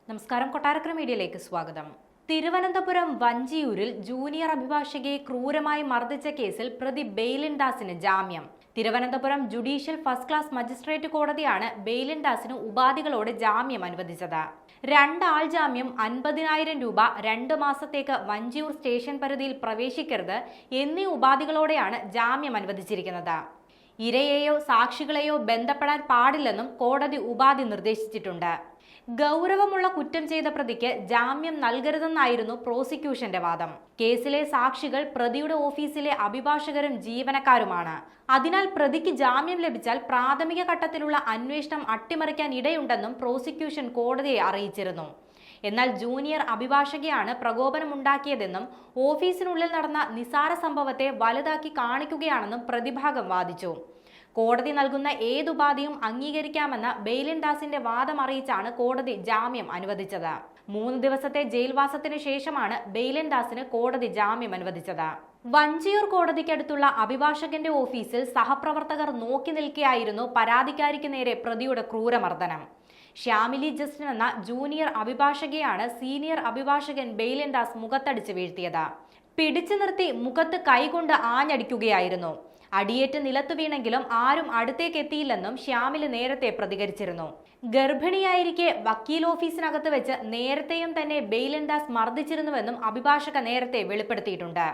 നമസ്കാരം. കൊട്ടാരക്കര മീഡിയയിലേക്ക് സ്വാഗതം. തിരുവനന്തപുരം വഞ്ചിയൂരിൽ ജൂനിയർ അഭിഭാഷകയെ ക്രൂരമായി മർദ്ദിച്ച കേസിൽ പ്രതി ബെയിലിൻ ദാസിന് ജാമ്യം. Thiruvananthapuram judicial first class magistrate കോടതിയാണ് ബെയിലിൻ ദാസിന് ഉപാധികളോടെ ജാമ്യം അനുവദിച്ചത്. 2 ആൾ ജാമ്യം, 50,000 രൂപ, 2 മാസത്തേക്ക് വഞ്ചിയൂർ സ്റ്റേഷൻ പരിധിയിൽ പ്രവേശിക്കരുത് എന്നീ ഉപാധികളോടെയാണ് ജാമ്യം അനുവദിച്ചിരിക്കുന്നത്. ഇരയെയോ സാക്ഷികളെയോ ബന്ധപ്പെടാൻ പാടില്ലെന്നും കോടതി ഉപാധി നിർദ്ദേശിച്ചിട്ടുണ്ട്. ഗൗരവമുള്ള കുറ്റം ചെയ്ത പ്രതിക്ക് ജാമ്യം നൽകരുതെന്നായിരുന്നു പ്രോസിക്യൂഷന്റെ വാദം. കേസിലെ സാക്ഷികൾ പ്രതിയുടെ ഓഫീസിലെ അഭിഭാഷകരും ജീവനക്കാരുമാണ്. അതിനാൽ പ്രതിക്ക് ജാമ്യം ലഭിച്ചാൽ പ്രാഥമിക ഘട്ടത്തിലുള്ള അന്വേഷണം അട്ടിമറിക്കാൻ ഇടയുണ്ടെന്നും പ്രോസിക്യൂഷൻ കോടതിയെ അറിയിച്ചിരുന്നു. എന്നാൽ ജൂനിയർ അഭിഭാഷകയാണ് പ്രകോപനമുണ്ടാക്കിയതെന്നും ഓഫീസിനുള്ളിൽ നടന്ന നിസാര സംഭവത്തെ വലുതാക്കി കാണിക്കുകയാണെന്നും പ്രതിഭാഗം വാദിച്ചു. കോടതി നൽകുന്ന ഏതുപാധിയും അംഗീകരിക്കാമെന്ന ബെയിലിൻ ദാസിന്റെ വാദം അറിയിച്ചാണ് കോടതി ജാമ്യം അനുവദിച്ചത്. 3 ദിവസത്തെ ജയിൽവാസത്തിന് ശേഷമാണ് ബെയിലിൻ ദാസിന് കോടതി ജാമ്യം അനുവദിച്ചത്. വഞ്ചിയൂർ കോടതിക്കടുത്തുള്ള അഭിഭാഷകന്റെ ഓഫീസിൽ സഹപ്രവർത്തകർ നോക്കി നിൽക്കെയായിരുന്നു പരാതിക്കാരിക്ക് നേരെ പ്രതിയുടെ ക്രൂരമർദ്ദനം. ശ്യാമിലി ജസ്റ്റിൻ എന്ന ജൂനിയർ അഭിഭാഷകയാണ് സീനിയർ അഭിഭാഷകൻ ബെയിലിൻ ദാസ് മുഖത്തടിച്ച് വീഴ്ത്തിയത്. പിടിച്ചു നിർത്തി മുഖത്ത് കൈകൊണ്ട് ആഞ്ഞടിക്കുകയായിരുന്നു. അടിയേറ്റ് നിലത്തു വീണെങ്കിലും ആരും അടുത്തേക്ക് എത്തിയില്ലെന്നും ശ്യാമില് നേരത്തെ പ്രതികരിച്ചിരുന്നു. ഗർഭിണിയായിരിക്കെ വക്കീൽ ഓഫീസിനകത്ത് വെച്ച് നേരത്തെയും തന്നെ ബെയിലിൻ ദാസ് മർദ്ദിച്ചിരുന്നുവെന്നും അഭിഭാഷക നേരത്തെ വെളിപ്പെടുത്തിയിട്ടുണ്ട്.